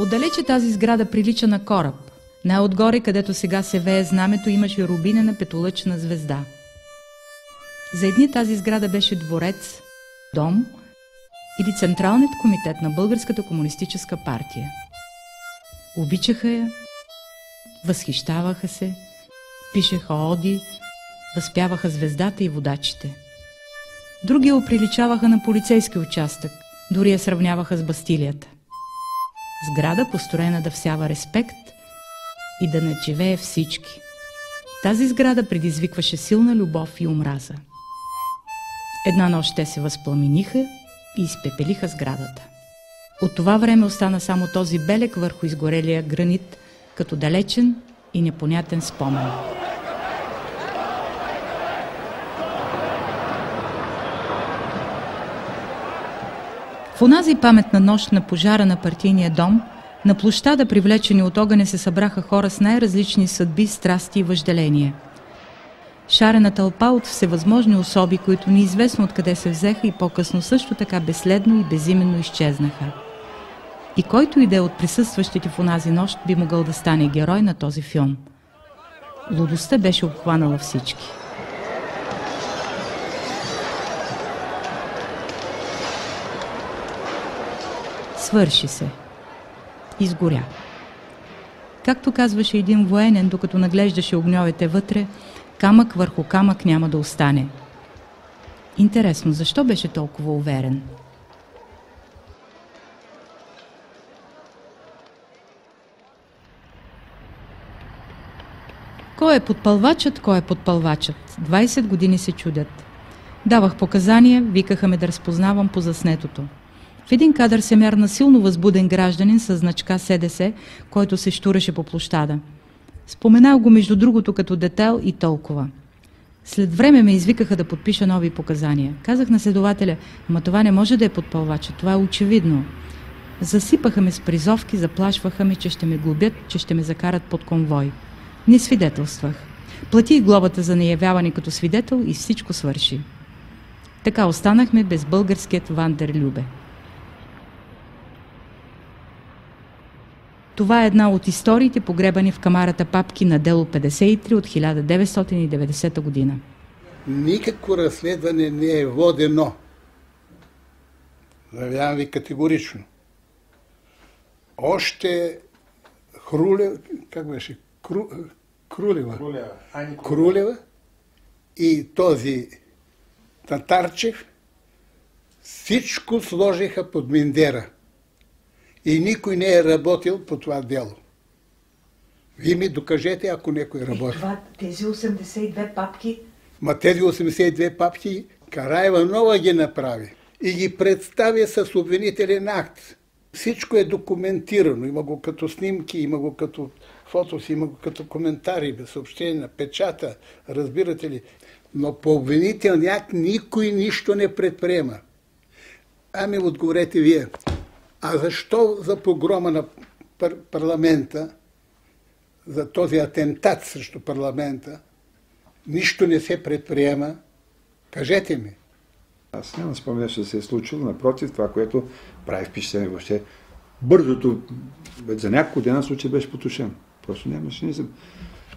Отдалече тази сграда прилича на кораб. Най-отгоре, където сега се вее знамето, имаше рубинена петолъчна звезда. За едни тази сграда беше дворец, дом или Централният комитет на Българската комунистическа партия. Обичаха я, възхищаваха се, пишеха оди, възпяваха звездата и водачите. Други я оприличаваха на полицейски участък, дори я сравняваха с Бастилията. Сграда, построена да всява респект и да надживее всички. Тази сграда предизвикваше силна любов и омраза. Една нощ те се възпламениха и изпепелиха сградата. От това време остана само този белег върху изгорелия гранит, като далечен и непонятен спомен. В онази паметна нощ на пожара на партийния дом, на площада, привлечени от огъня, се събраха хора с най-различни съдби, страсти и въжделения. Шарена тълпа от всевъзможни особи, които неизвестно откъде се взеха и по-късно също така безследно и безименно изчезнаха. И който и да е от присъстващите в онази нощ би могъл да стане герой на този филм. Лудостта беше обхванала всички. Свърши се. Изгоря. Както казваше един военен, докато наглеждаше огньовете вътре, камък върху камък няма да остане. Интересно, защо беше толкова уверен? Кой е подпалвачът, кой е подпалвачът? 20 години се чудят. Давах показания, викаха ме да разпознавам по заснетото. В един кадър се мярна силно възбуден гражданин с значка СДС, който се щуреше по площада. Споменал го между другото като детайл и толкова. След време ме извикаха да подпиша нови показания. Казах на следователя, ама това не може да е подпалвача, това е очевидно. Засипаха ме с призовки, заплашваха ме, че ще ме глобят, че ще ме закарат под конвой. Не свидетелствах. Платих глобата за неявяване като свидетел и всичко свърши. Така останахме без българският Вандерлюбе. Това е една от историите, погребани в камарата папки на дело 53 от 1990 година. Никакво разследване не е водено. Заявявам ви категорично. Още Крулева и този Татарчев всичко сложиха под миндера. И никой не е работил по това дело. Вие ми докажете, ако някой работи. Тези 82 папки? Тези 82 папки Караева Нова ги направи и ги представя с обвинителен акт. Всичко е документирано. Има го като снимки, има го като фотоси, има го като коментари, съобщения, печата, разбирате ли. Но по обвинителния акт никой нищо не предприема. Ами отговорете вие. А защо за погрома на парламента, за този атентат срещу парламента, нищо не се предприема? Кажете ми. Аз няма спомня, че се е случило. Напротив, това, което прави впечатление въобще. Бързото, за няколко дена случай беше потушен. Просто нямаше нищо.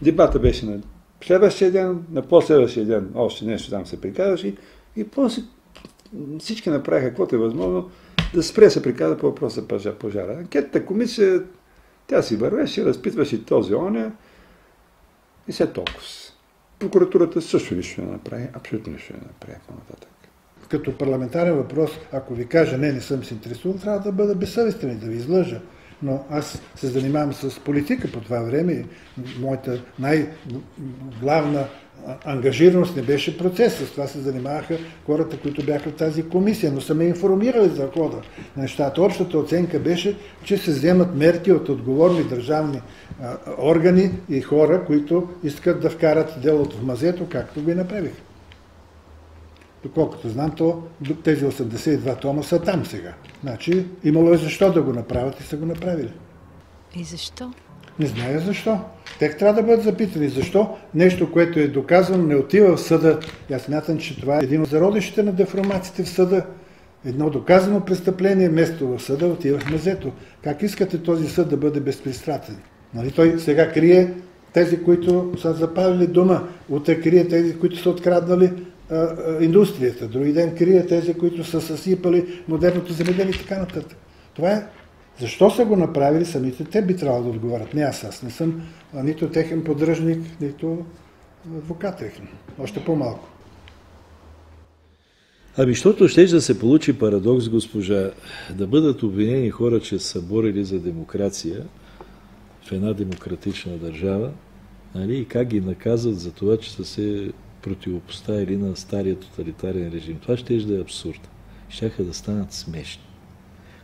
Дебата беше на следващия ден, на последващия ден още нещо там се приказваше и после всички направиха каквото е възможно да спре се приказа по въпроса пожара. Анкетната комисия, тя си вървеше, разпитваше този оня и все толкова. Прокуратурата също нищо не направи, абсолютно нищо не направи по-нататък. Като парламентарен въпрос, ако ви кажа не съм се интересувал, трябва да бъда безсъвестен и да ви излъжа. Но аз се занимавам с политика по това време и моята най-главна ангажираност не беше процес. С това се занимаваха хората, които бяха в тази комисия, но са ме информирали за хода на нещата. Общата оценка беше, че се вземат мерки от отговорни държавни органи и хора, които искат да вкарат делото в мазето, както го и направиха. Доколкото знам, тези 82 тома са там сега. Значи имало е защо да го направят и са го направили. И защо? Не зная защо. Те трябва да бъдат запитани. Защо нещо, което е доказано, не отива в съда. Аз смятам, че това е един от зародищите на деформациите в съда. едно доказано престъпление, вместо в съда отива в мазето. Как искате този съд да бъде безпристрастен? Нали? Той сега крие тези, които са запалили дома, утре крие тези, които са откраднали индустрията, други ден крие тези, които са съсипали модерното земеделие и така нататък. Това е. Защо са го направили самите? Те би трябвало да отговарят. Не аз не съм нито техен поддръжник, нито адвокат техен. Още по-малко. Ами, защото ще да се получи парадокс, госпожа, да бъдат обвинени хора, че са борили за демокрация в една демократична държава, нали, и как ги наказват за това, че са се противопоставили на стария тоталитарен режим. Това ще да е абсурд. Щяха да станат смешни.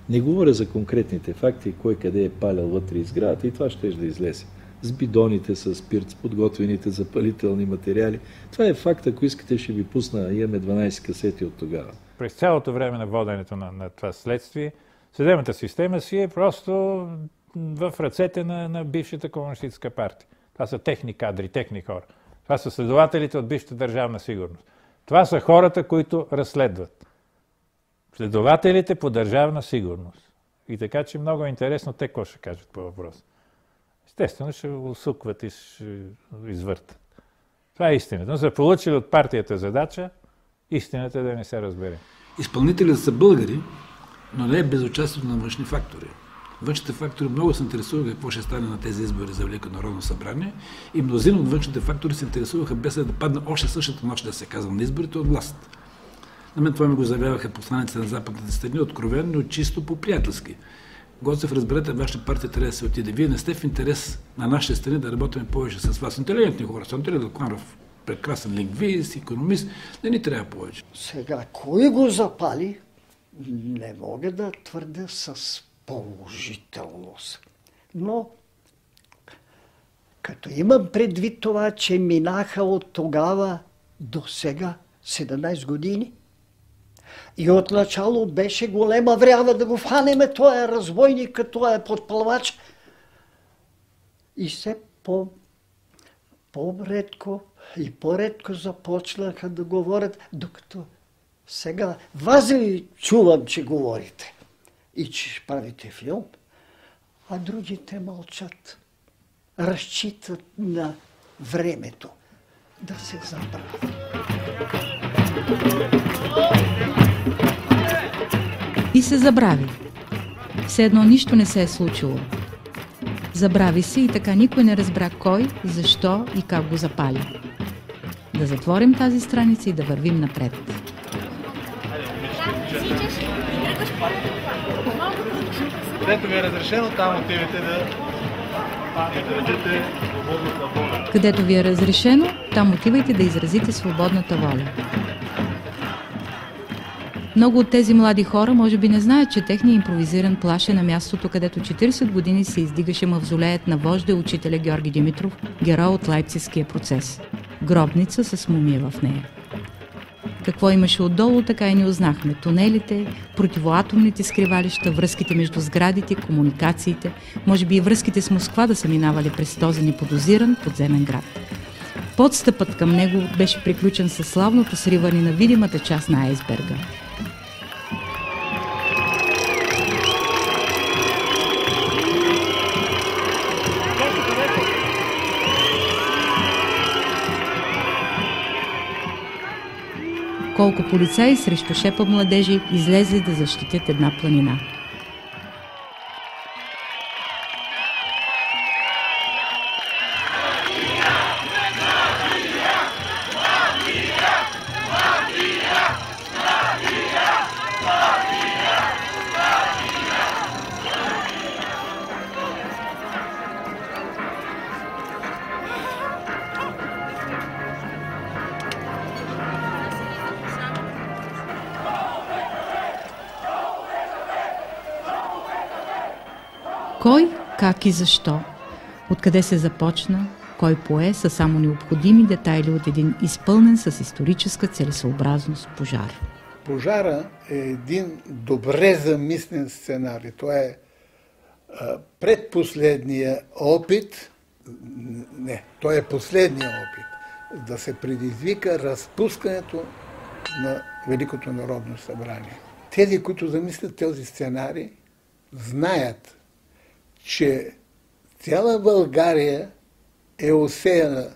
Не говоря за конкретните факти, кой къде е палял вътре из сградата, и това ще да излезе. С бидоните, с спирт, с подготвените запалителни материали. Това е факт, ако искате, ще ви пусна. Имаме 12 касети от тогава. През цялото време на воденето на това следствие, съдебната система си е просто в ръцете на бившата комунистическа партия. Това са техни кадри, техни хора. Това са следователите от бившата държавна сигурност. Това са хората, които разследват. Следователите по държавна сигурност. И така, че много е интересно те какво ще кажат по въпрос. Естествено ще усукват и ще извъртат. Това е истината. Но са получили от партията задача, истината е да не се разбере. Изпълнителите са българи, но не е без участието на външни фактори. Външните фактори много се интересуваха какво ще стане на тези избори за Велико народно събрание и мнозина от външните фактори се интересуваха без да падне още същата нощ, да се казва, на изборите от власт. На мен това ми го заявяваха посланиците на западните страни, откровенно и чисто по-приятелски. Гоцев, разберете, вашата партия трябва да се отиде. Вие не сте в интерес на нашите страни да работим повече с вас. Интелигентни хора. Антоний Дълканов, прекрасен лингвист, икономист, не ни трябва повече. Сега, кой го запали, не мога да твърдя с положителност. Но, като имам предвид това, че минаха от тогава до сега 17 години, и отначало беше голема врява да го фанеме, той е разбойник, той е подпълвач. И все по-редко и по-редко започнаха да говорят, докато сега вас ли чувам, че говорите и че правите филм, а другите мълчат, разчитат на времето да се забрави. И се забрави. Все едно нищо не се е случило. Забрави се и така никой не разбра кой, защо и как го запали. Да затворим тази страница и да вървим напред. Където ви е разрешено, там отивате да изразите свободната воля. Където ви е разрешено, там отивайте да изразите свободната воля. Много от тези млади хора може би не знаят, че техният импровизиран плаж е на мястото, където 40 години се издигаше мавзолеят на вожда учителя Георги Димитров, герой от Лайпцигския процес. Гробница с мумия в нея. Какво имаше отдолу, така и не узнахме. Тунелите, противоатомните скривалища, връзките между сградите, комуникациите, може би и връзките с Москва да са минавали през този неподозиран подземен град. Подстъпът към него беше приключен със славното сриване на видимата част на айсберга. Колко полицаи срещу шепа младежи излезли да защитят една планина. Кой, как и защо? Откъде се започна? Кой пое са само необходими детайли от един изпълнен с историческа целесъобразност пожар. Пожара е един добре замислен сценарий. Това е предпоследния опит, той е последния опит да се предизвика разпускането на Великото народно събрание. Тези, които замислят този сценарий, знаят, че цяла България е осеяна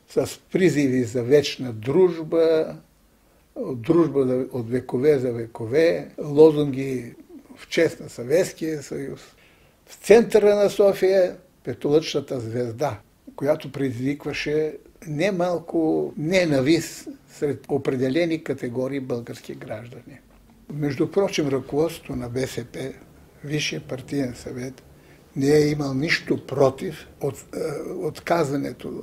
с призиви за вечна дружба, дружба от векове за векове, лозунги в чест на Съветския съюз. В центъра на София петолъчната звезда, която предизвикваше немалко ненавист сред определени категории български граждани. Между прочим, ръководството на БСП, Висшия партиен съвет, не е имал нищо против от отказването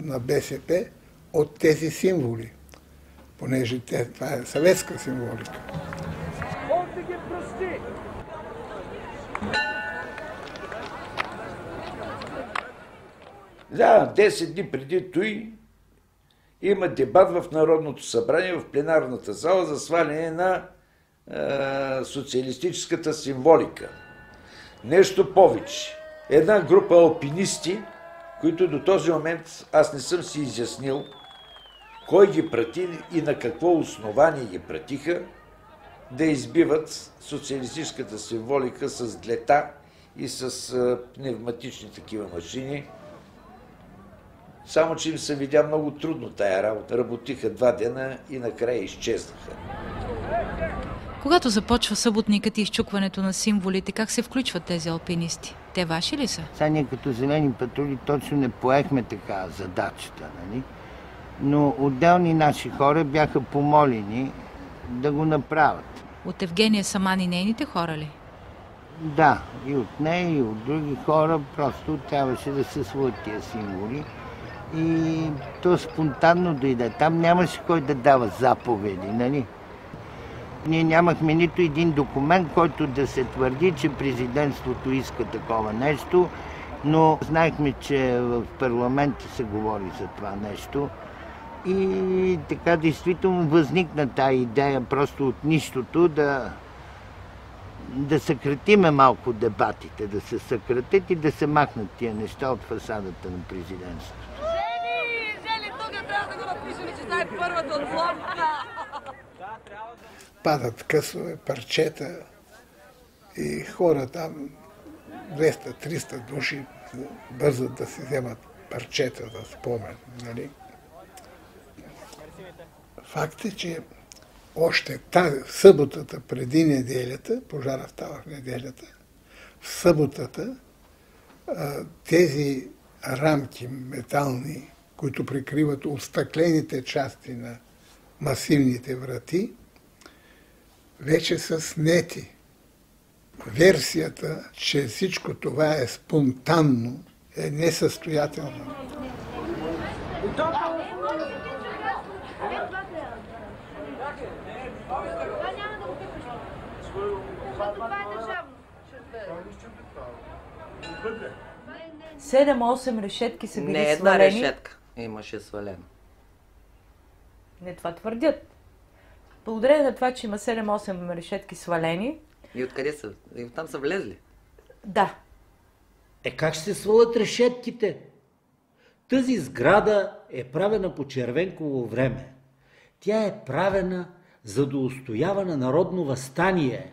на БСП от тези символи, понеже това е съветска символика. Да, 10 дни преди той има дебат в Народното събрание, в пленарната зала за сваляне на социалистическата символика. Нещо повече. Една група алпинисти, които до този момент аз не съм си изяснил кой ги прати и на какво основание ги пратиха, да избиват социалистическата символика с длета и с пневматични такива машини. Само, че им се видя много трудно тая работа. Работиха 2 дена и накрая изчезнаха. Когато започва съботникът и изчукването на символите, как се включват тези алпинисти? Те ваши ли са? Сега ние като зелени патрули точно не поехме така задачата, нали? Но отделни наши хора бяха помолени да го направят. От Евгения Саман и нейните хора ли? Да, и от нея, и от други хора, просто трябваше да се свалят тия символи. И то спонтанно дойде. Там нямаше кой да дава заповеди, нали? Ние нямахме нито един документ, който да се твърди, че президентството иска такова нещо, но знаехме, че в парламента се говори за това нещо. И така действително възникна тая идея просто от нищото да съкратиме малко дебатите, да се съкратят и да се махнат тия неща от фасадата на президентството. Жени, тук трябва да го напишем, че това е първата отломка. Падат късове, парчета и хора там, 200-300 души, бързат да си вземат парчета за спомен. Нали? Факт е, че още съботата преди неделята, пожара става в неделята, в съботата тези рамки метални, които прикриват остъклените части на масивните врати, вече са снети. Версията, че всичко това е спонтанно, е несъстоятелна. Седем-осем решетки са били свалени. Не една решетка имаше свалено. Не, това твърдят. Благодарение на това, че има 7-8 решетки свалени. И откъде са? И оттам са влезли? Да. Как ще се свалят решетките? Тази сграда е правена по Червенково време. Тя е правена за да устоява на народно въстание,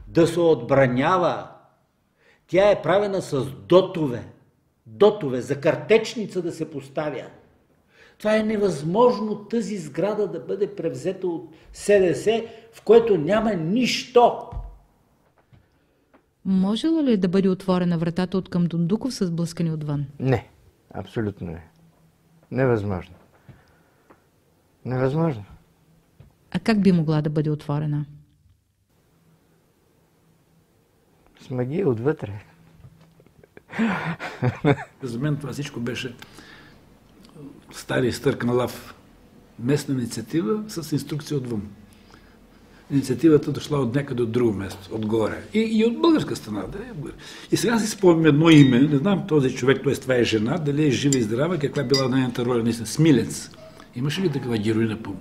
да се отбранява. Тя е правена с дотове, за картечница да се поставя. Това е невъзможно тази сграда да бъде превзета от СДС, в което няма нищо. Можела ли да бъде отворена вратата от към Дондуков с блъскани отвън? Не, абсолютно не. Невъзможно. Невъзможно. А как би могла да бъде отворена? С магия отвътре. За мен това всичко беше стария стърк на лав. Местна инициатива с инструкция отвън. Инициативата дошла от някъде от друго место, отгоре. И от българска страна. Да, и сега си спомням едно име, не знам този човек, т.е. това е жена, дали е жива и здрава, каква била нейната роля, наистина. Смилец. Имаше ли такава героиня по...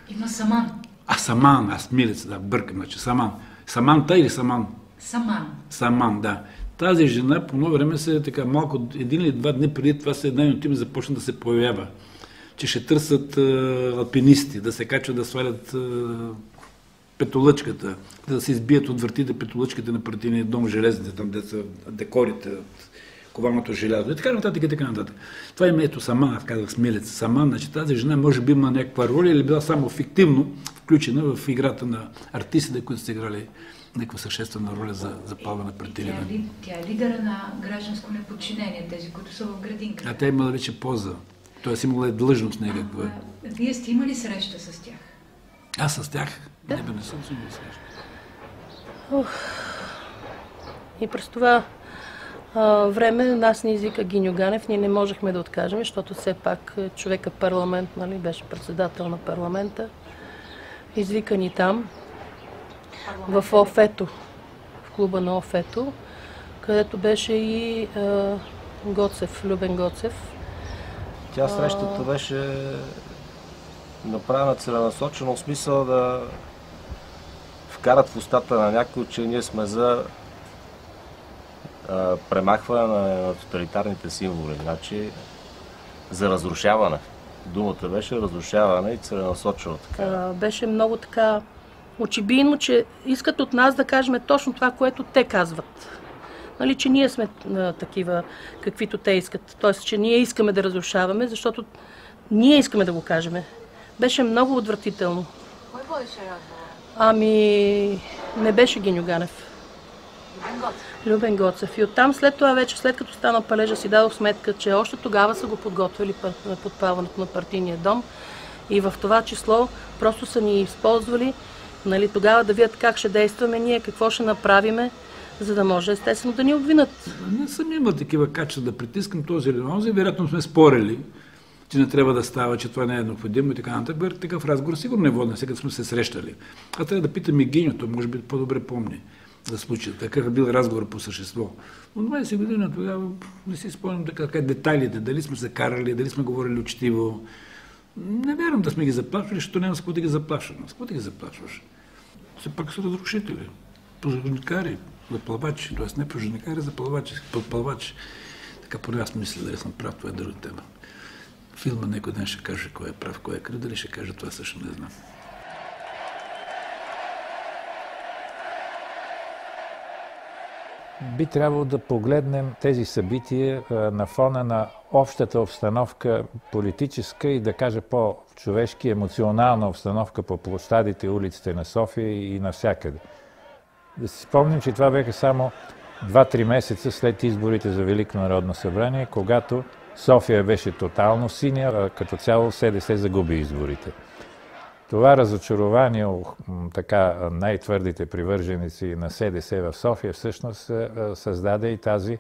Има Саман. Саман, Смилец, да, бъркам, значи Саман. Саманта или Саман? Саман, да. Тази жена по едно време се така малко, 1 или 2 дни преди това се една от им започна да се появява. Че ще търсят алпинисти, да се качват да свалят петолъчката, да се избият от вратите петолъчките на партийния дом, железните, там де са декорите, ковалното желязо и така нататък и така нататък. Това има ето Саман, аз казах Смилец. Саман, значи тази жена може би има някаква роля или била само фиктивно включена в играта на артистите, които са играли някаква съществена роля за запалване на партийния дом. Тя е лидера на гражданско неподчинение, тези, които са в градинката. А тя имала вече поза. Тоест имала е длъжност някаква. Вие сте имали среща с тях? Аз с тях? Да. Не съм си имал среща. И през това време нас ни извика Гиньо Ганев. Ние не можехме да откажем, защото все пак човека парламент, нали, беше председател на парламента. Извика ни там, в Офето, в клуба на Офето, където беше и Гоцев, Любен Гоцев. Тя срещата беше направена целенасочено, в смисъл да вкарат в устата на някой, че ние сме за премахване на тоталитарните символи, значи за разрушаване. Думата беше разрушаване и целенасочено така. Беше много така очебийно, че искат от нас да кажем точно това, което те казват. Нали, че ние сме такива, каквито те искат. Тоест, че ние искаме да разрушаваме, защото ние искаме да го кажем. Беше много отвратително. Кой водеше разговор? Ами, не беше Гиньо Ганев. Любен Гоцев. И оттам след това вече, след като стана палежа, си дадох сметка, че още тогава са го подготвили подпалването на партийния дом. И в това число просто са ни използвали, нали, тогава да видят как ще действаме ние, какво ще направиме, за да може естествено да ни обвинат. Не съм имал такива качества да притискам този или онзи. Вероятно сме спорили, че не трябва да става, че това не е необходимо и така нататък. Такъв разговор сигурно не водим, сега сме се срещали. А трябва да питам и Гиньо, той може би по-добре помни за случая. Такъв е бил разговор по същество. Но 20 години тогава не си спомням така детайлите, дали сме се карали, дали сме говорили учтиво. Не вярвам да сме ги заплашвали, защото няма с какво да ги заплашвам. С какво да ги заплашваш? Все пак са разрушители, пожарникари, заплавачи, т.е. не пожарникари, заплавачи, подплавачи. Така поне аз мисля, дали съм прав, това е друга тема. Филма някой ден ще каже кой е прав, кой е крив, дали ще каже това също не знам. Би трябвало да погледнем тези събития на фона на общата обстановка политическа и да кажа по-човешки, емоционална обстановка по площадите и улиците на София и навсякъде. Да си спомним, че това бяха само 2-3 месеца след изборите за Велико народно събрание, когато София беше тотално синя, а като цяло СДС загуби изборите. Това разочарование, така най-твърдите привърженици на СДС в София, всъщност създаде и тази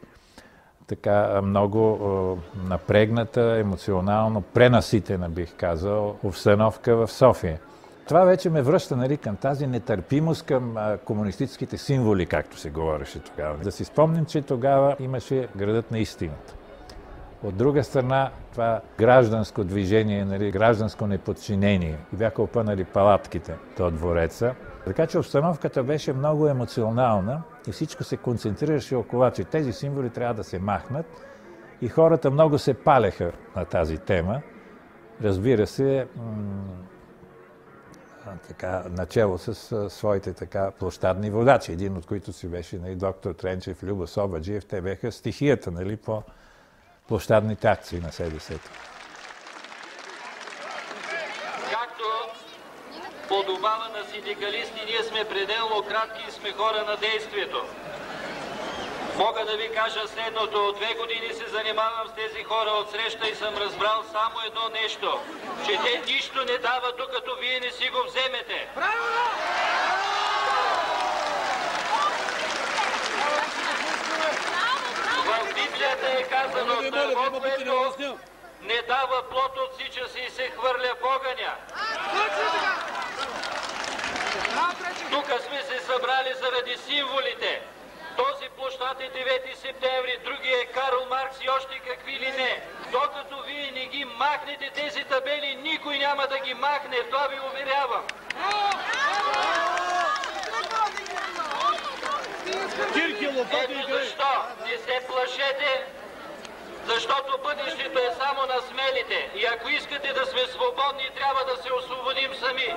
така много напрегната, емоционално пренаситена, бих казал, обстановка в София. Това вече ме връща, нали, към тази нетърпимост към комунистическите символи, както се говореше тогава. Да си спомним, че тогава имаше градът на истината. От друга страна, това гражданско движение, нали, гражданско неподчинение. И бяха опънали палатките до двореца. Така че обстановката беше много емоционална и всичко се концентрираше около, че тези символи трябва да се махнат. И хората много се палеха на тази тема. Разбира се, така, начело с своите така площадни водачи, един от които си беше, нали, доктор Тренчев, Любо Собаджиев. Те бяха стихията, нали, по площадните акции на СДС-то. Както подобава на синдикалисти, ние сме пределно кратки и сме хора на действието. Мога да ви кажа следното. От 2 години се занимавам с тези хора от среща и съм разбрал само едно нещо. Че те нищо не дават, докато вие не си го вземете. В Библията е казано, дърво, което не дава плод, отсича се и се хвърля в огъня. Тук сме се събрали заради символите. Този площад е 9 септември, другия е Карл Маркс и още какви ли не. Докато вие не ги махнете тези табели, никой няма да ги махне, това ви уверявам. Ето защо не се плашете, защото бъдещето е само на смелите. И ако искате да сме свободни, трябва да се освободим сами.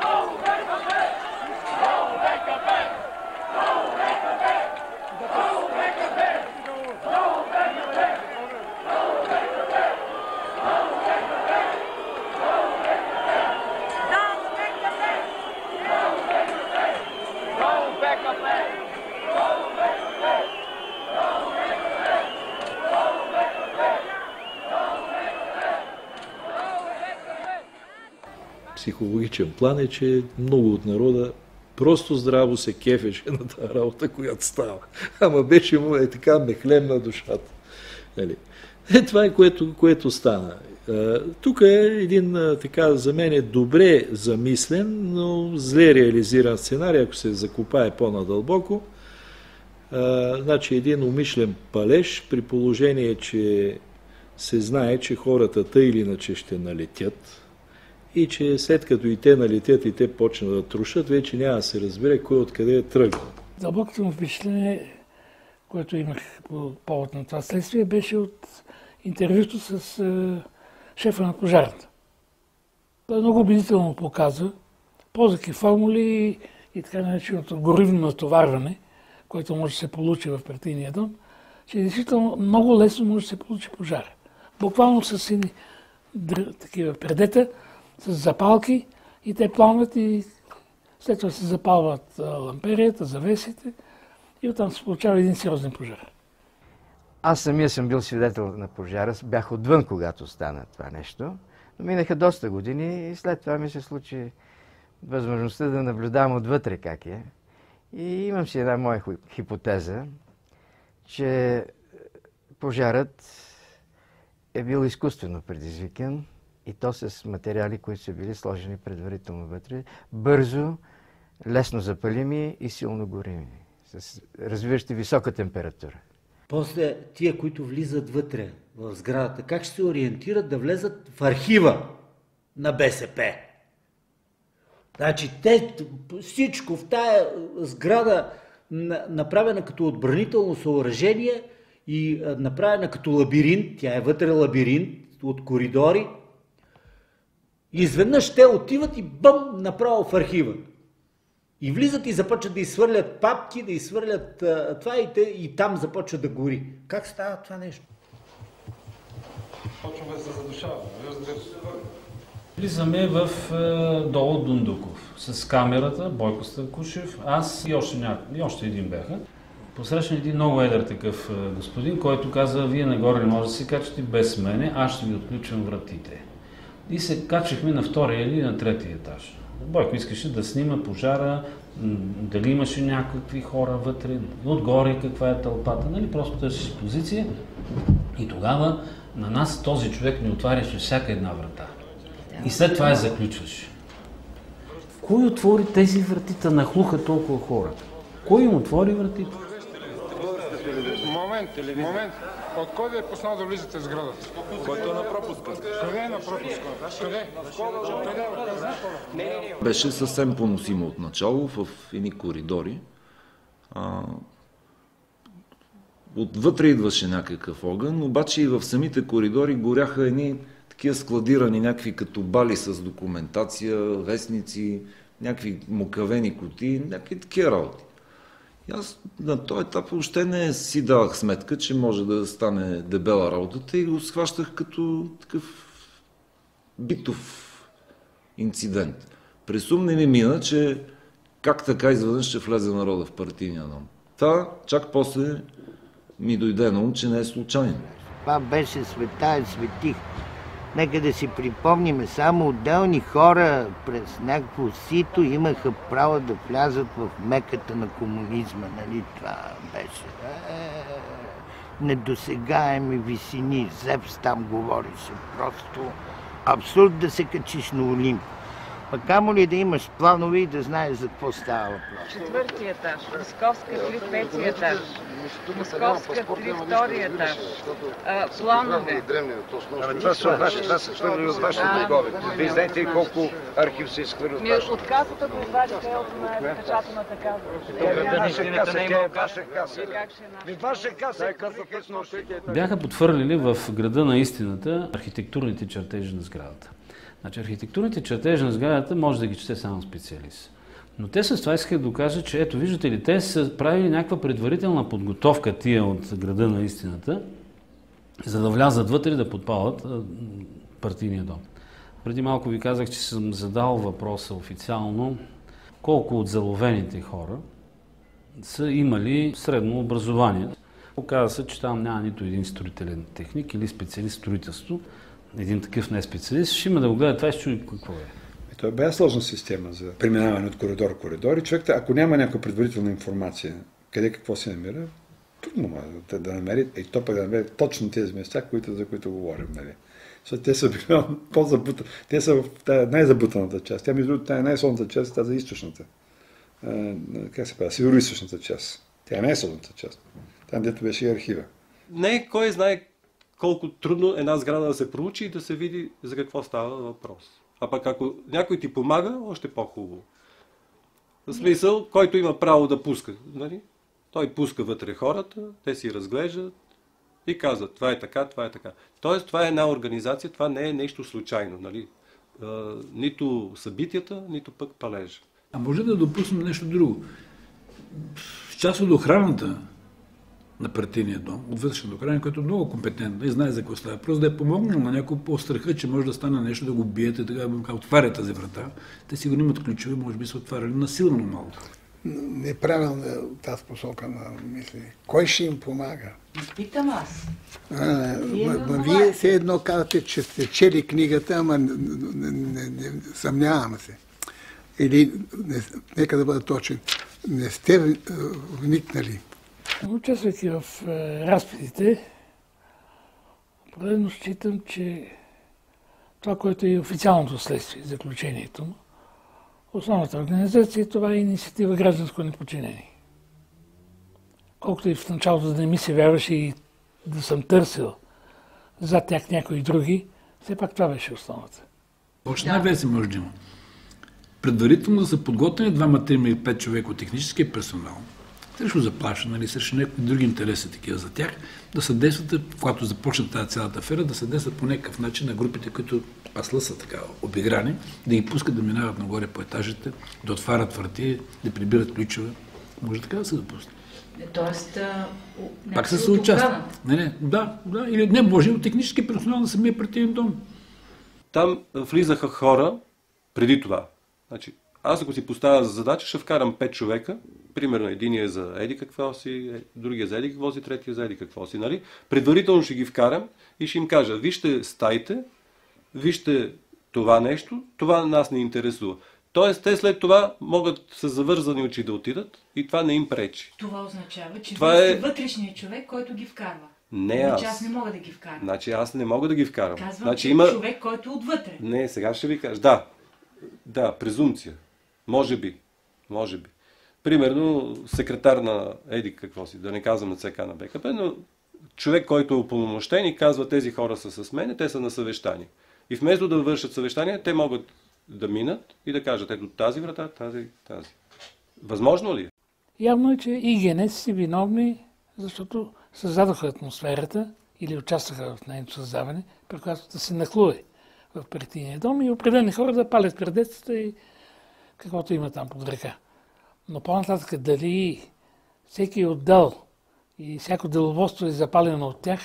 Психологичен план е, че много от народа просто здраво се кефеше на тази работа, която става. Ама беше му така мехлем на душата. Това е което стана. Тук е един, така, за мен е добре замислен, но зле реализиран сценарий, ако се закопае по-надълбоко. Значи един умишлен палеж, при положение, че се знае, че хората тъй или иначе ще налетят и че след като и те налетят и те почнат да трушат, вече няма да се разбере кой откъде е тръгнал. Дълбокото му впечатление, което имах по повод на това следствие, беше от интервюто с шефа на пожарната. Той много убедително показва, ползвайки формули и така нареченото горивно натоварване, което може да се получи в партийния дом, че действително много лесно може да се получи пожар. Буквално с такива предета, с запалки и те пламват и след това се запалват ламперията, завесите и оттам се получава един сериозен пожар. Аз самия съм бил свидетел на пожара, бях отвън, когато стана това нещо, но минаха доста години и след това ми се случи възможността да наблюдавам отвътре как е. И имам си една моя хипотеза, че пожарът е бил изкуствено предизвикан и то с материали, които са били сложени предварително вътре, бързо, лесно запалими и силно горими, с развиващи висока температура. После тия, които влизат вътре в сградата, как ще се ориентират да влезат в архива на БСП? Значи всичко в тая сграда, направена като отбранително съоръжение и направена като лабиринт, тя е вътре лабиринт от коридори, и изведнъж те отиват и бъм, направо в архива. И влизат и започват да изхвърлят папки, да изхвърлят това и там започва да гори. Как става това нещо? Почваме да се задушаваме. Влизаме в долу Дундуков с камерата, Бойко Станкушев, аз и още един бяха. Посрещна един много едър такъв господин, който каза: вие нагоре не може да се качате без мене, аз ще ви отключвам вратите. И се качихме на втория или на третия етаж. Бойко искаше да снима пожара, дали имаше някакви хора вътре, отгоре каква е тълпата, нали, просто търсиш позиция. И тогава на нас този човек ни отваряше всяка една врата. И след това я заключваше. Кой отвори тези вратите? Нахлуха толкова хора. Кой им отвори вратите? Момент. От кой ви е пуснал да влизате в сградата? Който е на пропуска. Къде е на пропуска? Къде? Беше съвсем поносимо от начало в едни коридори. Отвътре идваше някакъв огън, обаче и в самите коридори горяха едни такива складирани някакви като бали с документация, вестници, някакви мукавени кутии, някакви такива работи. И аз на този етап въобще не си давах сметка, че може да стане дебела работата и го схващах като такъв битов инцидент. През ум не ми мина, че как така изведнъж ще влезе народа в партийния дом. Чак после ми дойде на ум, че не е случайно. Това беше света и светих. Нека да си припомним, само отделни хора през някакво сито имаха право да влязат в меката на комунизма. Нали? Това беше недосегаеми висини. Зевс там говореше. Просто абсурд да се качиш на Олимп. Пък камо ли да имаш планове и да знаеш за какво става въпрос. 4-ти етаж, Московска 3, 5-ти етаж, Московска 3, 2-ти етаж, планове. Това са хвърли от вашите договори. Вие знаете ли колко архив се изхвърли от вашите? От касата го извадиха от напечатаната каса. Бяха подхвърлили в града на истината архитектурните чертежи на сградата. Значи архитектурните чертежи на сградата може да ги чете само специалист. Но те с това искат да докажат, че ето, виждате ли, те са правили някаква предварителна подготовка, тия от града на истината, за да влязат вътре и да подпалят партийния дом. Преди малко ви казах, че съм задал въпроса официално, колко от заловените хора са имали средно образование. Оказва се, че там няма нито един строителен техник или специалист в строителство. Един такъв не специалист ще има да го гледа това и ще чуди какво е. Това е без сложна система за преминаване от коридор в коридор. И човек, ако няма някаква предварителна информация къде какво се намира, трудно може да намери, и то пък да намери точно тези места, за които говорим. Нали? Защото те са по-забутани. Те са в тази най-забутаната част. Тя между другото, тя е най-солната част, тази източната. Как се казва? Северо-източната част. Тя е най-солната част. Там, дето беше и архива. Не, кой знае колко трудно една сграда да се проучи и да се види за какво става въпрос. А пък ако някой ти помага, още по-хубаво. В смисъл, който има право да пуска. Нали? Той пуска вътре хората, те си разглеждат и казват, това е така, това е така. Тоест, това е една организация, това не е нещо случайно. Нали? Нито събитията, нито пък палежа. А може да допуснем нещо друго. В част от охраната на партийния дом, от вътрешната охрана, който е много компетентна и знае за какво става. Просто да е помогнал на някой по-страха, че може да стане нещо, да го биете, така отваря тази врата. Те сигурно имат ключове, може би са отваряли насилно малко. Неправилна тази посока на мисли. Кой ще им помага? Питам аз. Вие все едно казвате, че сте чели книгата, ама не съмнявам се. Или, нека да бъда точен, не сте вникнали. Участвайки в разпитите, определено считам, че това, което е официалното следствие, заключението му, основната организация, това е инициатива гражданско неподчинение. Колкото и в началото да не ми се вярваше и да съм търсил зад тях някои други, все пак това беше основата. Още най-вече може да има. Предварително да са подготвени 2, 3 или 5 човека от техническия персонал, срещу заплащане, нали, срещу някакви други интереси такива за тях, да съдействат, когато започне тази цялата афера, да съдействат по някакъв начин на групите, които пасла са така обиграни, да ги пускат да минават нагоре по етажите, да отварят врати, да прибират ключове. Може така да се допусне. Тоест, пак се съучастват. Да. Или не, може и от технически персонал на самия партиен дом. Там влизаха хора преди това. Значи, аз ако си поставя за задача, ще вкарам 5 човека, примерно единия за еди какво си, другия за еди какво си, третия за еди какво си, нали? Предварително ще ги вкарам и ще им кажа, вижте стаите, вижте това нещо, това нас не интересува. Тоест, те след това могат с завързани очи да отидат и това не им пречи. Това означава, че това вие сте вътрешният човек, който ги вкарва. Не аз. Аз не мога да ги вкарам. Значи аз не мога да ги вкарам. Казвам, че има човек, който е отвътре. Не, сега ще ви кажа. Да, презумпция. Може би. Примерно, секретар на еди какво си, да не казвам на ЦК на БКП, но човек, който е упълномощен и казва, тези хора са с мен, те са на съвещание. И вместо да вършат съвещание, те могат да минат и да кажат, ето тази врата, тази. Възможно ли е? Явно е, че и ГНС си виновни, защото създадоха атмосферата или участваха в нейното създаване, при която да се нахлуе в партийния дом и определени хора да палят градецата и каквото има там под ръка. Но по-нататък дали всеки отдел и всяко деловодство е запалено от тях,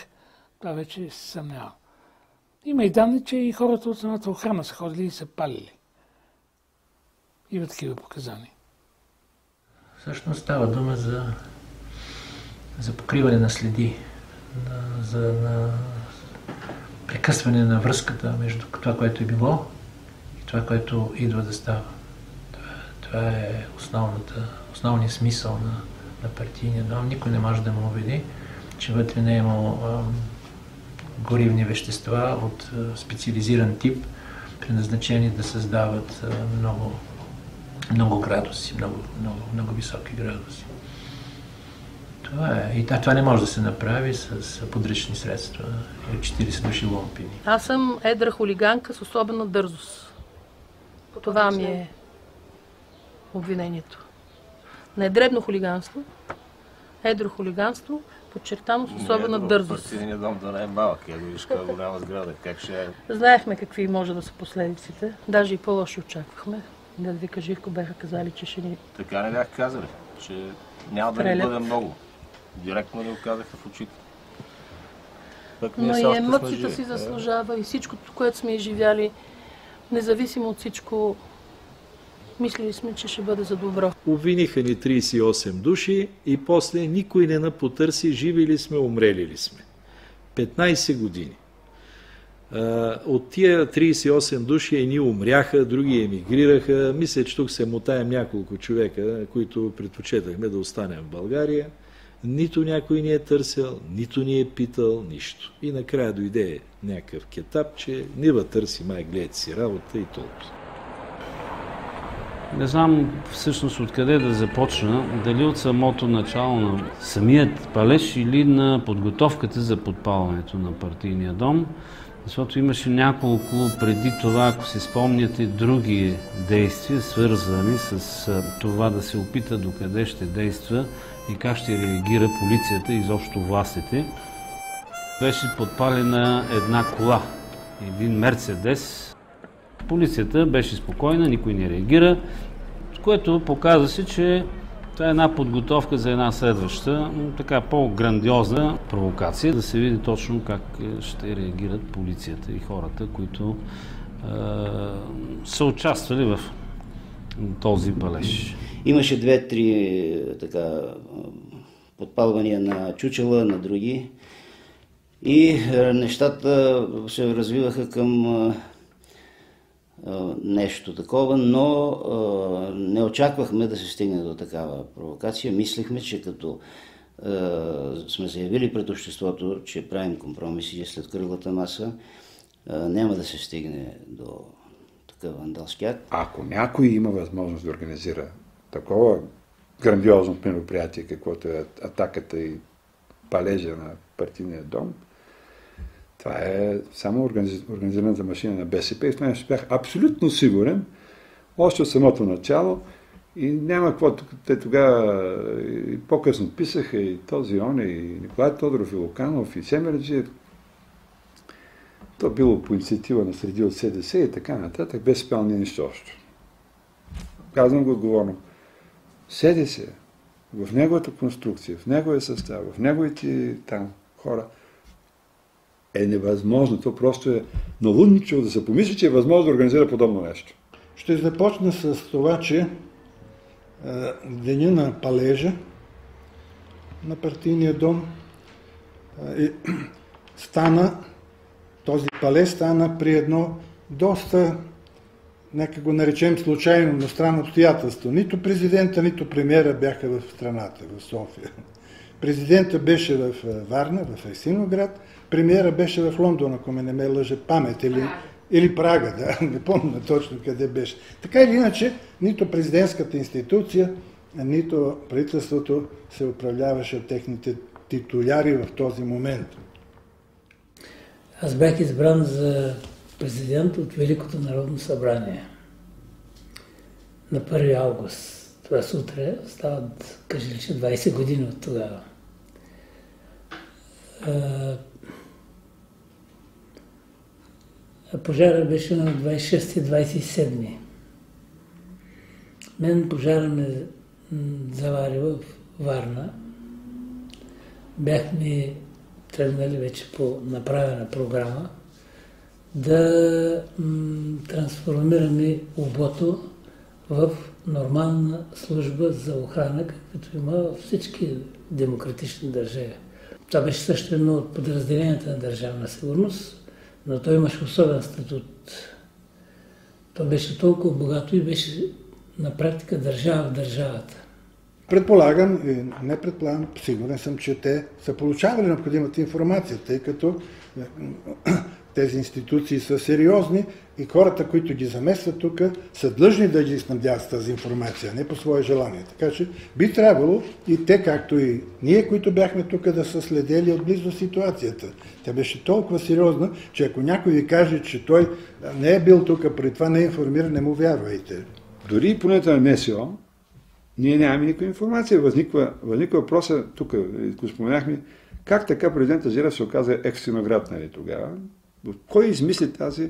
това вече се съмнява. Има и данни, че и хората от самата охрана са ходили и са палили. Има такива показания. Всъщност става дума за покриване на следи, за прекъсване на връзката между това, което е било и това, което идва да става. Това е основният смисъл на партийния дом. Никой не може да му убеди, че вътре не е имало горивни вещества от специализиран тип, предназначени да създават много градуси, много високи градуси. Това е. И това не може да се направи с подръчни средства и 40 души ломпини. Аз съм едра хулиганка с особена дързост. Това ми е обвинението. Не е дребно хулиганство, едро хулиганство, подчертано с особена дързост. Партийният дом да не е малък, виж каква голяма сграда, как ще е. Знаехме какви може да са последиците, даже и по-лоши очаквахме. Да вика Живко бяха казали, че ще ни... Така не бяха казали, че няма да ни бъде много. Директно ни го казаха в очите. Но и емоцията си заслужава и всичкото, което сме изживяли, независимо от всичко, мислили сме, че ще бъде за добро. Обвиниха ни 38 души и после никой не напотърси живи ли сме, умрели ли сме. 15 години. От тия 38 души едни умряха, други емигрираха. Мисля, че тук се мотаем няколко човека, които предпочетахме да останем в България. Нито някой ни е търсил, нито ни е питал, нищо. И накрая дойде някакъв кетап, че нива търси, май гледайте си работа и толкова. Не знам всъщност откъде да започна, дали от самото начало на самият палеж или на подготовката за подпалването на партийния дом, защото имаше няколко преди това, ако си спомняте, други действия, свързани с това да се опита докъде ще действа и как ще реагира полицията и изобщо властите. Беше подпалена една кола, един Мерцедес. Полицията беше спокойна, никой не реагира, което показва се, че това е една подготовка за една следваща, така по-грандиозна провокация, да се види точно как ще реагират полицията и хората, които са участвали в този палеж. Имаше 2-3 подпалвания на чучела, на други и нещата се развиваха към нещо такова, но не очаквахме да се стигне до такава провокация. Мислехме, че като сме заявили пред обществото, че правим компромиси след кръглата маса, няма да се стигне до такъв вандалски акт. Ако някой има възможност да организира такова грандиозно мероприятие, каквото е атаката и палежа на партийния дом, това е само организираната машина на БСП и в това бях абсолютно сигурен, още от самото начало и няма какво. Те тогава и по-късно писаха и този он, и Николай Тодоров, и Луканов, и Семерджи. То било по инициатива на среди от СДС и така нататък, без спял ни нищо още. Казвам го отговорно. СДС, в неговата конструкция, в неговия състав, в неговите там хора, е невъзможно. То просто е налудничево да се помисли, че е възможно да организира подобно нещо. Ще започна с това, че деня на палежа на партийния дом този палеж стана при едно доста, нека го наречем случайно, но странно обстоятелство. Нито президента, нито премиера бяха в страната, в София. Президента беше в Варна, в Есиноград, премиера беше в Лондон, ако ме не ме лъже памет, или Прага, да, не помня точно къде беше. Така или иначе, нито президентската институция, нито правителството се управляваше от техните титуляри в този момент. Аз бях избран за президент от Великото народно събрание на 1 август. Това сутре стават, кажи ли, 20 години от тогава. Пожара беше на 26-27. Мен пожара ме завари в Варна. Бяхме тръгнали вече по направена програма да трансформираме УБО-то в нормална служба за охрана, каквито има във всички демократични държави. Това беше също едно от подразделенията на държавна сигурност, но той имаше особен статут. То беше толкова богато и беше на практика държава в държавата. Предполагам, не предполагам, сигурен съм, че те са получавали необходимата информация, тъй като тези институции са сериозни и хората, които ги заместват тук, са длъжни да ги снабдяват с тази информация, не по свое желание. Така че би трябвало и те, както и ние, които бяхме тук, да са следели отблизо ситуацията. Тя беше толкова сериозна, че ако някой ви каже, че той не е бил тук, преди това не е информиран, не му вярвайте. Дори и понето на НСО, ние нямаме никаква информация. Възниква въпроса, тук го споменахме, как така президента Желев се оказа екстеноград, нали, тогава? Кой измисли тази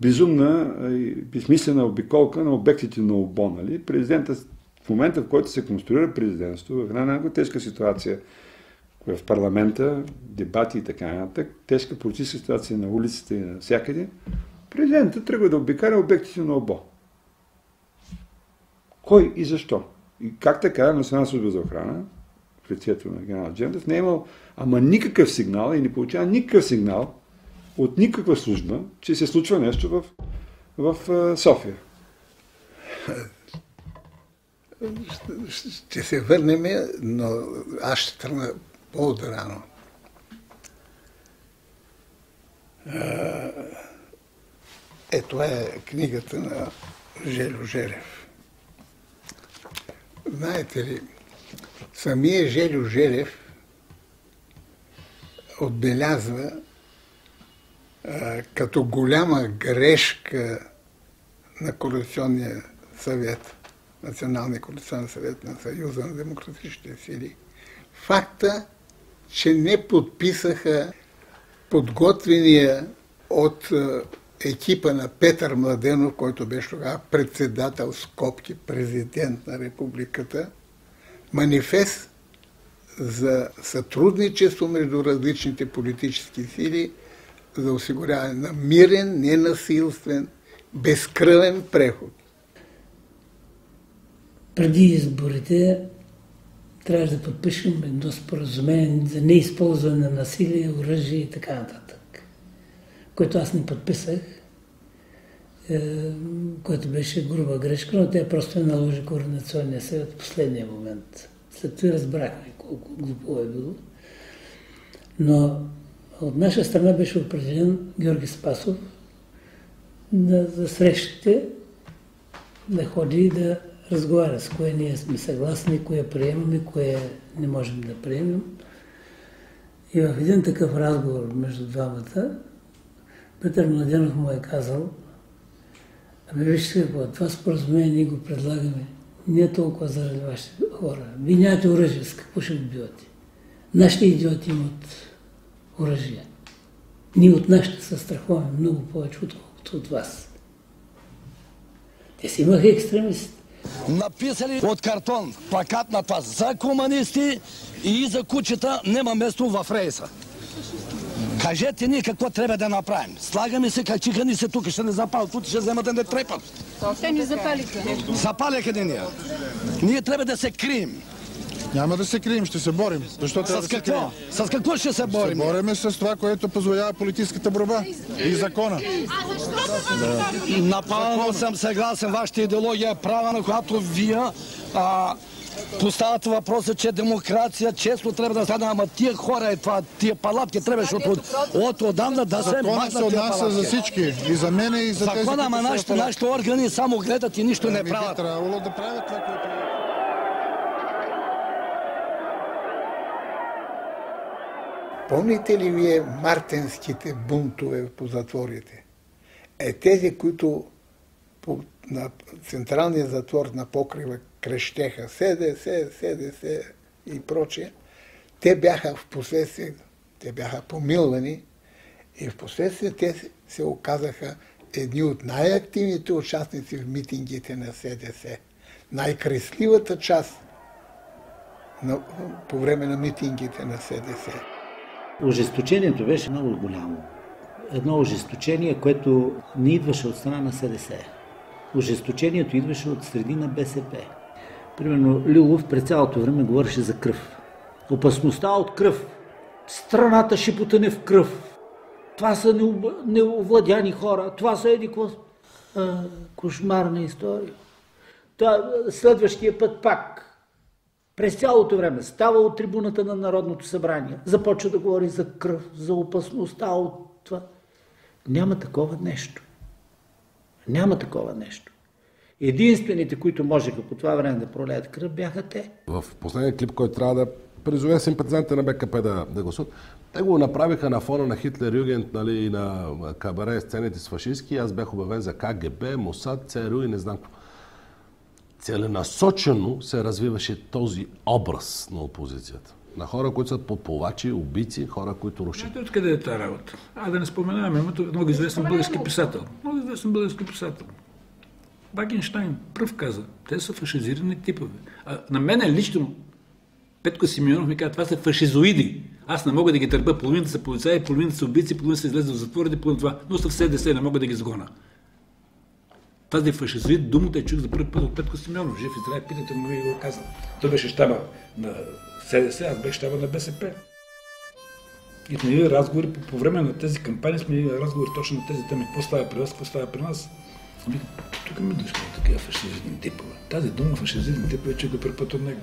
безумна и безсмислена обиколка на обектите на ОБО. Нали? Президента в момента, в който се конструира президентство, в една много тежка ситуация в парламента, дебати и така нататък, тежка политическа ситуация на улиците и на всякъде, президентът тръгва да обикаля обектите на ОБО. Кой и защо? И как така Национална служба за охрана, в лицето на генерал Джемдев, не е имал никакъв сигнал и не получава никакъв сигнал от никаква служба, че се случва нещо в София. Ще се върнем, но аз ще тръгна по-рано. Това е книгата на Желю Желев. Знаете ли, самия Желю Желев отбелязва като голяма грешка на Коалиционния съвет, Националния коалиционен съвет на Съюза на демократичните сили, факта, че не подписаха подготвения от екипа на Петър Младенов, който беше тогава председател скобки, президент на републиката, манифест за сътрудничество между различните политически сили за осигуряване на мирен, ненасилствен, безкръвен преход. Преди изборите трябваше да подпишем едно споразумение за неизползване на насилие, оръжие и така нататък, което аз не подписах, което беше груба грешка, но тя просто наложи Координационния съвет в последния момент. След това разбрахме колко глупо е било. Но от наша страна беше определен Георги Спасов за срещите да ходи и да разговаря с кое ние сме съгласни, кое приемаме, кое не можем да приемем. И в един такъв разговор между двамата, Петър Младенов му е казал: вижте какво, това споразумение ние го предлагаме не толкова заради вашите хора. Вие нямате оръжие, с какво ще отбивате? Нашите идиоти имат оръжие. Ние от нашите се страхуваме много повече, отколкото от вас. Те си имаха екстремисти. Написали от картон плакат на това: за комунисти и за кучета няма место в рейса. Кажете ни какво трябва да направим. Слагаме се, качиха ни се тук, ще не запалят, тут ще вземат да не трепат. Те ни запалиха. Запаляха ни ние. Ние трябва да се крием. Няма да се крием, ще се борим. Защо трябва да се крием? С какво ще се борим? Ще бориме с това, което позволява политическата борба и закона. Напълно съм съгласен. Вашата идеология е права, на която вие поставяте въпроса, че демокрация често трябва да стане, ама тия хора, тия палатки трябваше от отдавна да се махнат тия палатки. Законът се отнася за всички. И за мене, и за тези, закона, ама нашите органи само гледат и нищо не правят. Трябвало да правят това, което... Помните ли вие мартенските бунтове по затворите? Тези, които на централния затвор на покрива крещеха СДС и прочее, те бяха в последствие, те бяха помилвани и в последствие те се оказаха едни от най-активните участници в митингите на СДС. Най-кресливата част по време на митингите на СДС. Ожесточението беше много голямо. Едно ожесточение, което не идваше от страна на СДС. Ожесточението идваше от среди на БСП. Примерно Лилов през цялото време говореше за кръв. Опасността от кръв. Страната ще потъне в кръв. Това са неовладяни хора. Това са кошмарна история. Следващия път пак. През цялото време става от трибуната на Народното събрание. Започва да говори за кръв, за опасността от това. Няма такова нещо. Няма такова нещо. Единствените, които можеха по това време да пролеят кръв, бяха те. В последния клип, който трябва да призове симпатизантите на БКП да гласуват, те го направиха на фона на Хитлер Югент, нали, и на кабаре сцените с фашистски. Аз бях обявен за КГБ, Мосад, ЦРУ и не знам какво. Целенасочено се развиваше този образ на опозицията. На хора, които са подплувачи, убийци, хора, които рушат. Ето откъде е тази работа. Да не споменаваме, името много известен български писател. Много известен български писател. Вагенщайн пръв каза, те са фашизирани типове. На мен лично Петко Симеонов ми каза, това са фашизоиди. Аз не мога да ги търпя. Половината са полицаи, половината са убийци, половината са излезли в затворите, половината това. Но са в СДС, не мога да ги сгона. Тази фашизоид думата чух за първи път от Петко Симеонов. Жив и здрав, питате му и го казвам. Той беше щаба на СДС, аз бях щаба на БСП. И сме имали разговори по време на тези кампании, сме имали разговори точно на тези теми. Какво става при вас, какво става при нас? Тук ми дошли такива фашизирани типове. Тази дума фашизирани типове чух го първи път от него.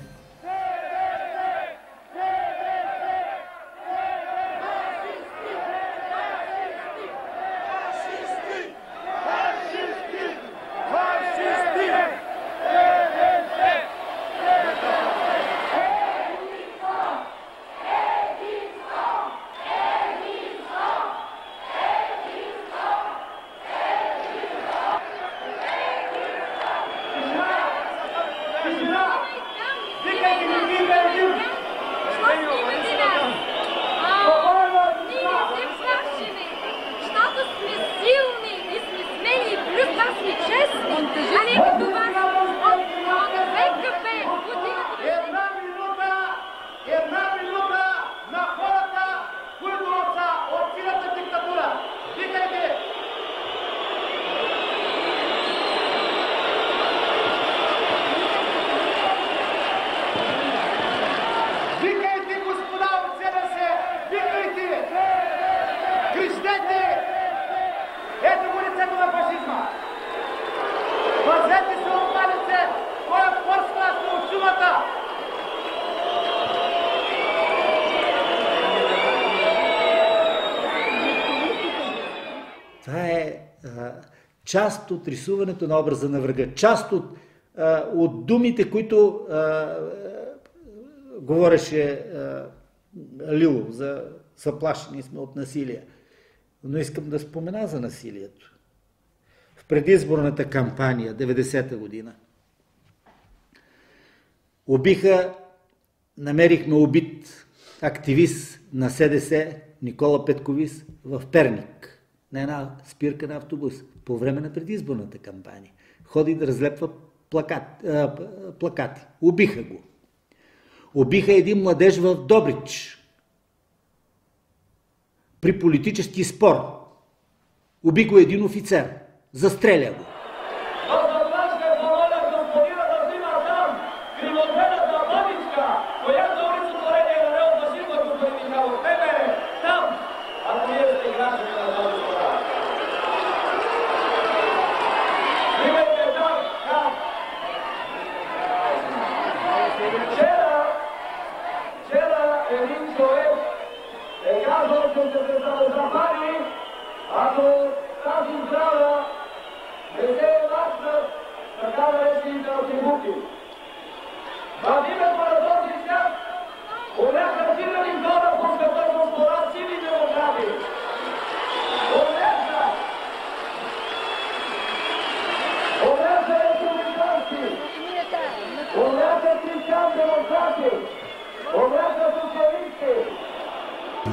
Част от рисуването на образа на врага, част от думите, които говореше Лило за съплашени сме от насилие. Но искам да спомена за насилието. В предизборната кампания, 90-та година, намерихме убит активист на СДС Никола Петковис в Перник, на една спирка на автобус, по време на предизборната кампания. Ходи да разлепва плакати. Убиха го. Убиха един младеж в Добрич при политически спор. Уби го един офицер. Застреля го.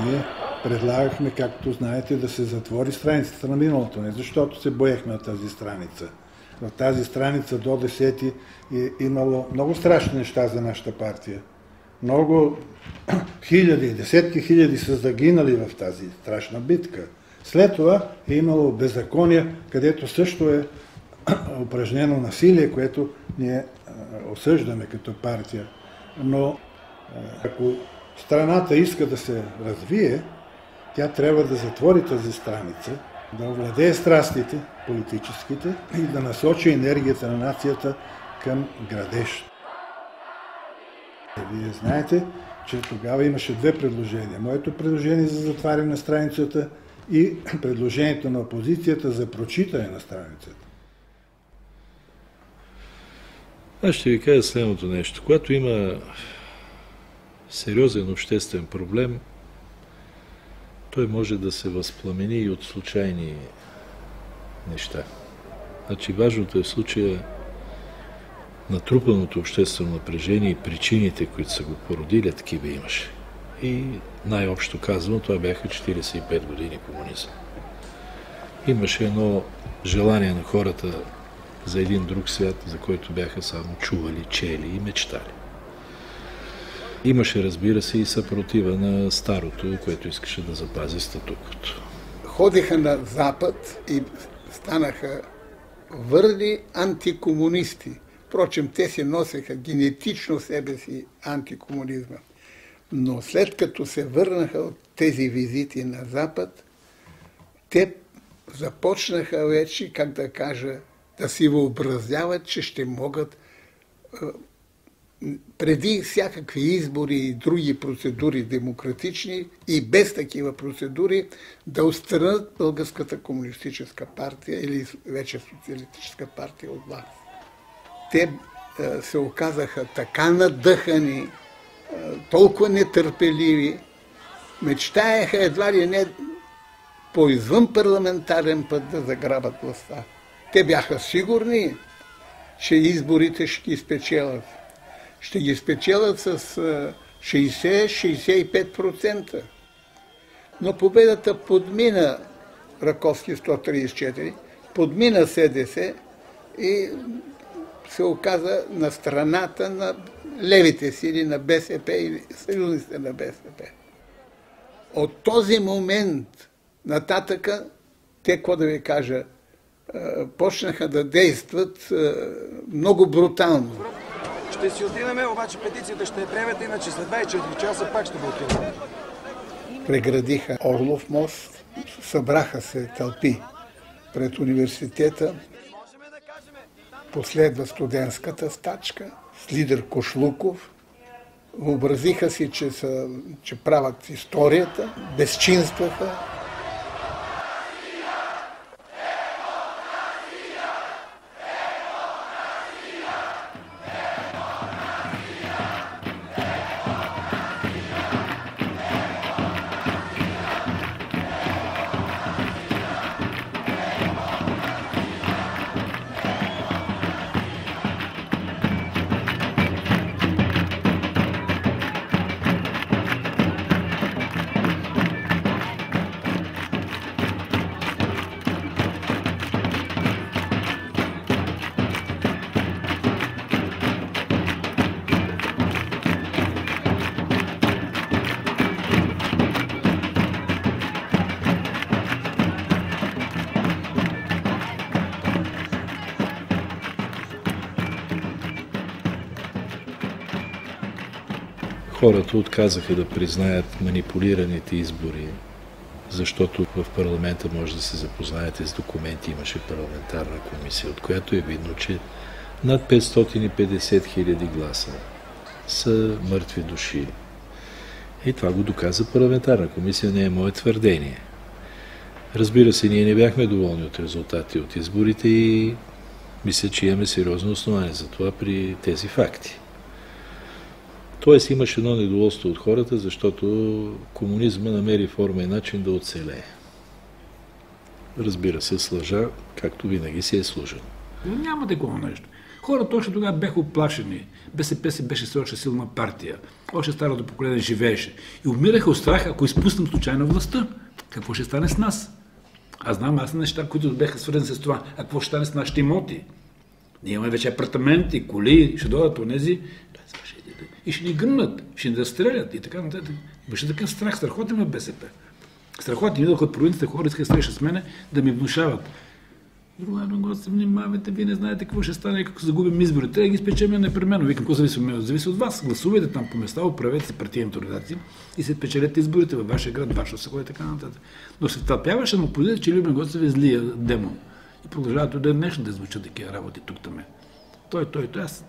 Ние предлагахме, както знаете, да се затвори страницата на миналото, не защото се боехме на тази страница. В тази страница до 10 е имало много страшни неща за нашата партия. Много хиляди, десетки хиляди са загинали в тази страшна битка. След това е имало беззаконие, където също е упражнено насилие, което ние осъждаме като партия. Но ако страната иска да се развие, тя трябва да затвори тази страница, да овладее страстите, политическите, и да насочи енергията на нацията към градеж. Вие знаете, че тогава имаше две предложения. Моето предложение за затваряне на страницата и предложението на опозицията за прочитане на страницата. Аз ще ви кажа следното нещо. Когато има сериозен обществен проблем, той може да се възпламени и от случайни неща. Значи важното е в случая натрупаното обществено напрежение и причините, които са го породили, такива имаше. И най-общо казано, това бяха 45 години комунизъм. Имаше едно желание на хората за един друг свят, за който бяха само чували, чели и мечтали. Имаше, разбира се, и съпротива на старото, което искаше да запази статуквото. Ходиха на Запад и станаха върли антикомунисти. Впрочем, те си носеха генетично себе си антикомунизма. Но след като се върнаха от тези визити на Запад, те започнаха вече, как да кажа, да си въобразяват, че ще могат преди всякакви избори и други процедури демократични и без такива процедури да отстранят Българската комунистическа партия или вече социалистическа партия от власт. Те се оказаха така надъхани, толкова нетърпеливи, мечтаеха едва ли не по извън парламентарен път да заграбят властта. Те бяха сигурни, че изборите ще ги спечелят. Ще ги спечелят с 60-65%. Но победата подмина Раковски 134, подмина СДС и се оказа на страната на левите сили на БСП или съюзниците на БСП. От този момент нататъка, те, какво да ви кажа, почнаха да действат много брутално. Ще си отидем, обаче петицията ще я приемете, иначе след 24 часа пак ще го отидем. Преградиха Орлов мост, събраха се тълпи пред университета, последва студентската стачка с лидер Кошлуков. Въобразиха си, че правят историята, безчинстваха. Хората отказаха да признаят манипулираните избори, защото в парламента може да се запознаете с документи. Имаше парламентарна комисия, от която е видно, че над 550 хиляди гласа са мъртви души. И това го доказа парламентарна комисия, не е мое твърдение. Разбира се, ние не бяхме доволни от резултати от изборите и мисля, че имаме сериозно основание за това при тези факти. Тоест имаше едно недоволство от хората, защото комунизма намери форма и начин да оцелее. Разбира се, с лъжа, както винаги си е служил. Няма такова нещо. Хората още тогава бяха оплашени. БСП си беше все още силна партия. Още старото поколение живееше. И умираха от страх, ако изпуснем случайно властта. Какво ще стане с нас? Аз знам, аз неща, които бяха свързани с това. А какво ще стане с нашите имоти? Ние имаме вече апартаменти, коли, ще дойдат онези и ще ни гръмнат, ще ни разстрелят и така нататък. Беше такъв страх, страхотен в БСП. Страхотен, идвах от провинцията, хора искаха среща с мене да ми внушават. Друго, гости, внимавайте, вие не знаете какво ще стане, ако загубим изборите. Трябва да ги спечем непременно. Викам, какво зависи от мен? Зависи от вас. Гласувайте там по места, управете се партийните организации и се печелете изборите във вашия град, вашето село и така нататък. Но се втълпяваше на позиция, че Любен Гоцев е злия демон. И продължават до ден днешно да звучат такива работи тук-там. Той. Аз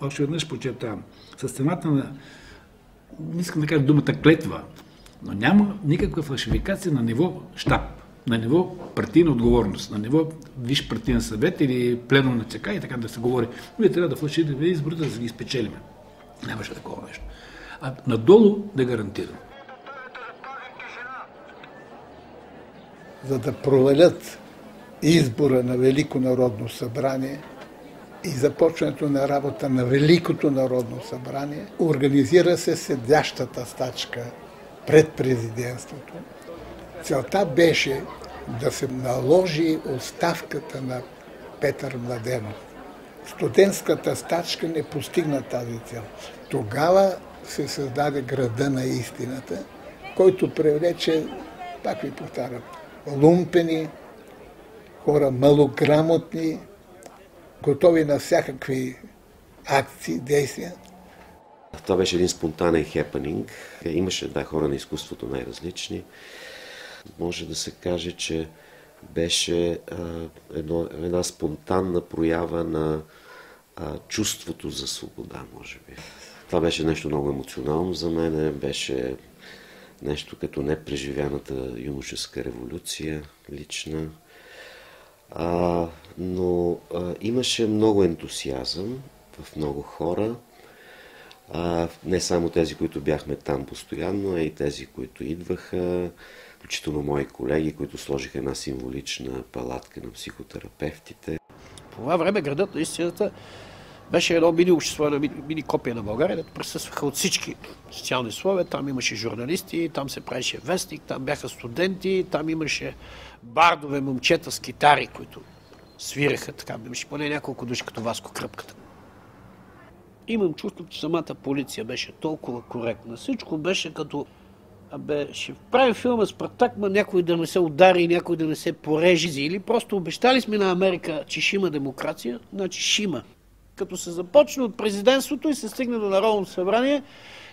още веднъж почетавам. С цената на, не искам да кажа думата клетва, но няма никаква фалшификация на ниво щаб, на ниво партийна отговорност, на ниво висш партиен съвет или пленум на ЦК и така да се говори. Вие трябва да фалширате изборите, да ги спечелиме. Нямаше такова нещо. А надолу да гарантирам. За да провалят избора на Велико народно събрание, и започването на работа на Великото народно събрание, организира се седящата стачка пред президентството. Целта беше да се наложи оставката на Петър Младенов. Студентската стачка не постигна тази цел. Тогава се създаде Града на истината, който привлече, пак ви повтарям, лумпени, хора малограмотни, готови на всякакви акции, действия. Това беше един спонтанен хепанинг. Имаше хора на изкуството най-различни. Може да се каже, че беше една спонтанна проява на чувството за свобода, може би. Това беше нещо много емоционално за мен, беше нещо като непреживяната юношеска революция, лична. Но имаше много ентусиазъм в много хора. Не само тези, които бяхме там постоянно, а и тези, които идваха, включително мои колеги, които сложиха една символична палатка на психотерапевтите. По това време Градът на истината беше едно мини общество, едно мини копия на България, дето присъстваха от всички социални слоеве. Там имаше журналисти, там се правеше вестник, там бяха студенти, там имаше бардове момчета с китари, които свиреха. Така имаше поне няколко души като Васко Кръпката. Имам чувство, че самата полиция беше толкова коректна. Всичко беше като ще правим филма Спартак, ма някой да не се удари, някой да не се порежи. Или просто обещали сме на Америка, че ще има демокрация, значи ще има. Като се започне от президентството и се стигне до Народното събрание,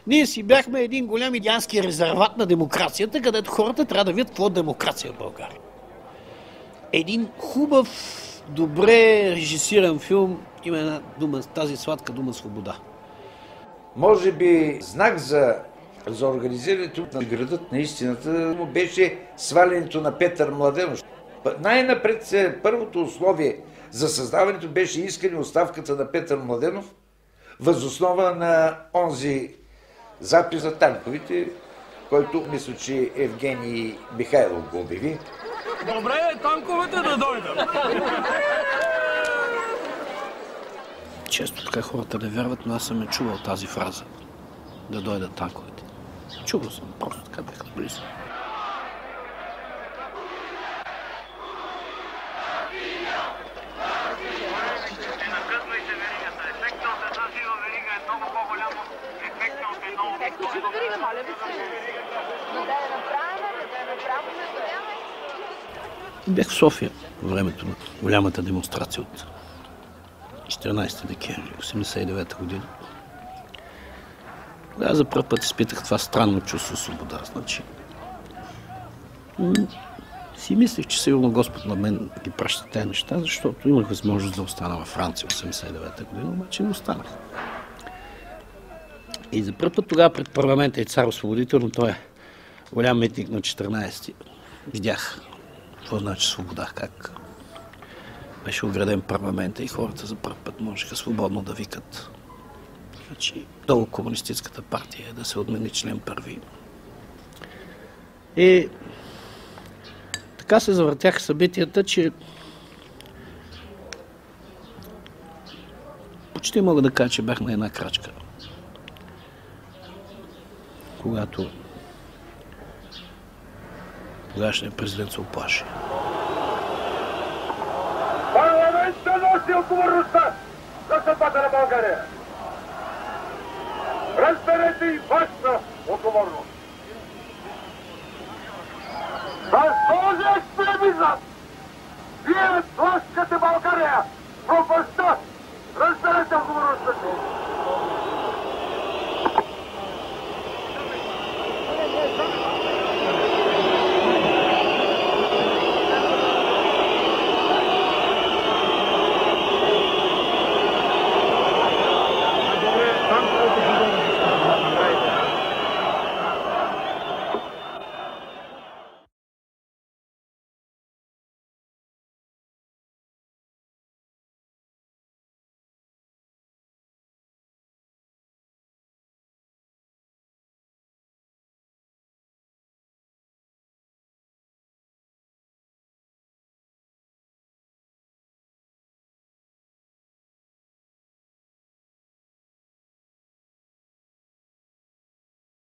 ние си бяхме един голям идиански резерват на демокрацията, където хората трябва да видят какво е демокрация в България. Един хубав, добре режисиран филм има една дума, тази сладка дума свобода. Може би знак за организирането на Градът на истината беше свалянето на Петър Младенов. Най-напред първото условие за създаването беше искане оставката на Петър Младенов въз основа на онзи запис за танковите, който мисля, че Евгений Михайлов го обяви. Добре, танковете да дойдат! Често така хората не вярват, но аз съм чувал тази фраза. Да дойдат танковете. Чувал съм, просто така бях близо. Бях в София по времето на голямата демонстрация от 14 декември 1989 година. Аз за първ път изпитах това странно чувство свобода. Значи, си мислех, че сигурно Господ на мен ги праща тези неща, защото имах възможност да остана във Франция 1989 година, обаче не останах. И за първ път тогава пред парламента и цар-освободител, но той е голям митинг на 14-ти, видях какво значи свобода, как беше ограден парламента и хората за първ път можеха свободно да викат. Значи, долу комунистическата партия да се отмени член първи. И така се завъртяха събитията, че почти мога да кажа, че бях на една крачка. Когато тогавашният президент се оплаши. Парламентът носи отговорността за съдбата на България. Разберете и вашата отговорност. За този екстремизъм вие тласкате България в пропастта. Разберете отговорността си.